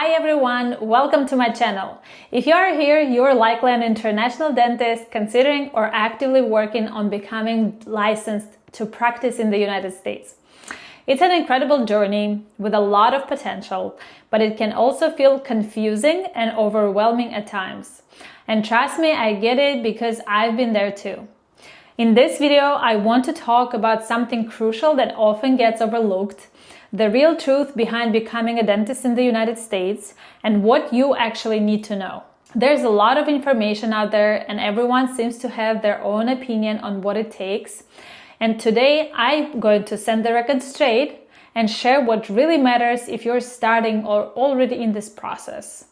Hi everyone, welcome to my channel. If you are here, you're likely an international dentist considering or actively working on becoming licensed to practice in the United States. It's an incredible journey with a lot of potential, but it can also feel confusing and overwhelming at times. And trust me, I get it because I've been there too. In this video, I want to talk about something crucial that often gets overlooked, the real truth behind becoming a dentist in the United States and what you actually need to know. There's a lot of information out there and everyone seems to have their own opinion on what it takes. And today I'm going to set the record straight and share what really matters if you're starting or already in this process.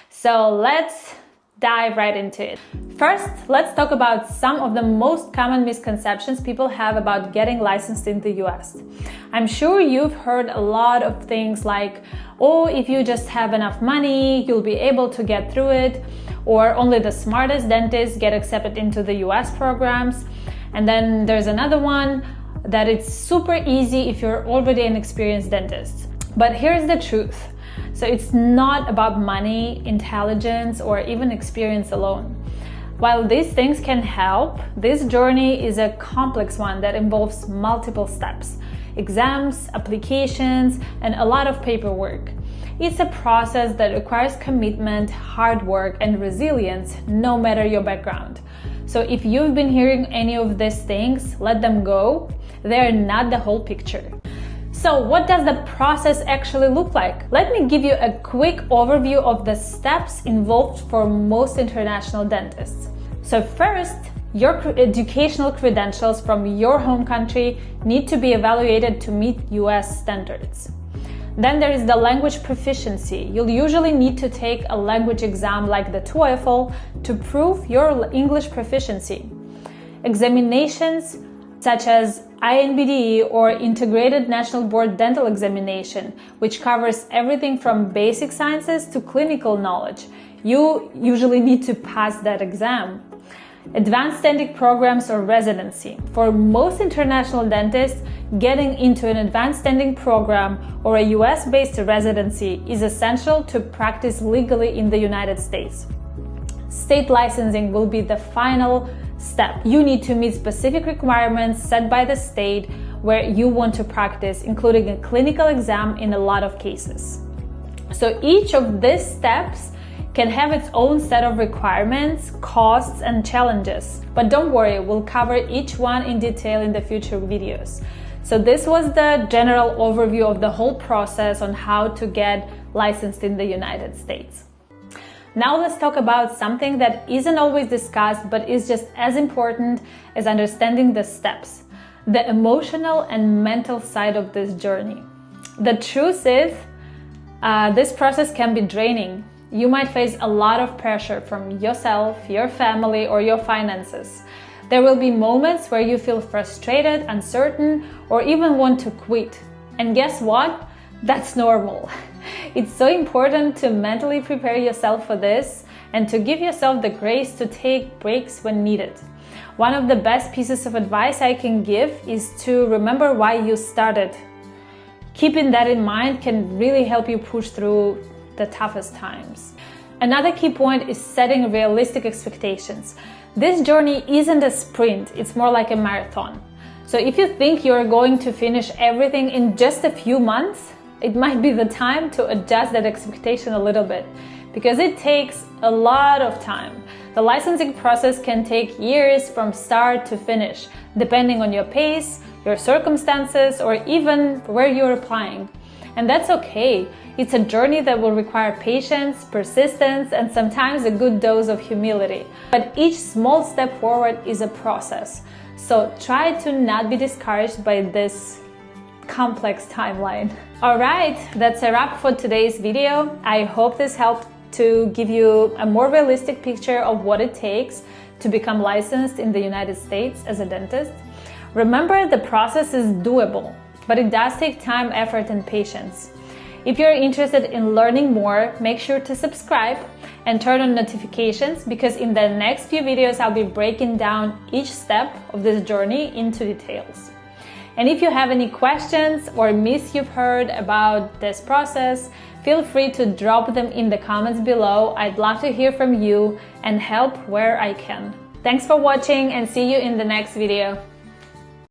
So let's dive right into it. First, let's talk about some of the most common misconceptions people have about getting licensed in the US. I'm sure you've heard a lot of things like, oh, if you just have enough money, you'll be able to get through it, or only the smartest dentists get accepted into the US programs. And then there's another one that it's super easy if you're already an experienced dentist. But here's the truth. So it's not about money, intelligence, or even experience alone. While these things can help, this journey is a complex one that involves multiple steps, exams, applications, and a lot of paperwork. It's a process that requires commitment, hard work, and resilience, no matter your background. So if you've been hearing any of these things, let them go. They're not the whole picture. So what does the process actually look like? Let me give you a quick overview of the steps involved for most international dentists. So first, your educational credentials from your home country need to be evaluated to meet US standards. Then there is the language proficiency. You'll usually need to take a language exam like the TOEFL to prove your English proficiency. Examinations such as INBDE or Integrated National Board Dental Examination, which covers everything from basic sciences to clinical knowledge. You usually need to pass that exam. Advanced dentistry programs or residency. For most international dentists, getting into an advanced dentistry program or a US-based residency is essential to practice legally in the United States. State licensing will be the final step. You need to meet specific requirements set by the state where you want to practice, including a clinical exam in a lot of cases. So each of these steps can have its own set of requirements, costs, and challenges. But don't worry, we'll cover each one in detail in the future videos. So this was the general overview of the whole process on how to get licensed in the United States. Now let's talk about something that isn't always discussed but is just as important as understanding the steps, the emotional and mental side of this journey. The truth is, this process can be draining. You might face a lot of pressure from yourself, your family, or your finances. There will be moments where you feel frustrated, uncertain, or even want to quit. And guess what? That's normal. It's so important to mentally prepare yourself for this and to give yourself the grace to take breaks when needed. One of the best pieces of advice I can give is to remember why you started. Keeping that in mind can really help you push through the toughest times. Another key point is setting realistic expectations. This journey isn't a sprint, it's more like a marathon. So if you think you're going to finish everything in just a few months, it might be the time to adjust that expectation a little bit because it takes a lot of time. The licensing process can take years from start to finish, depending on your pace, your circumstances, or even where you're applying. And that's okay. It's a journey that will require patience, persistence, and sometimes a good dose of humility. But each small step forward is a process. So try to not be discouraged by this complex timeline. Alright, that's a wrap for today's video. I hope this helped to give you a more realistic picture of what it takes to become licensed in the United States as a dentist. Remember, the process is doable, but it does take time, effort, and patience. If you're interested in learning more, make sure to subscribe and turn on notifications because in the next few videos I'll be breaking down each step of this journey into details. And if you have any questions or myths you've heard about this process, feel free to drop them in the comments below. I'd love to hear from you and help where I can. Thanks for watching and see you in the next video.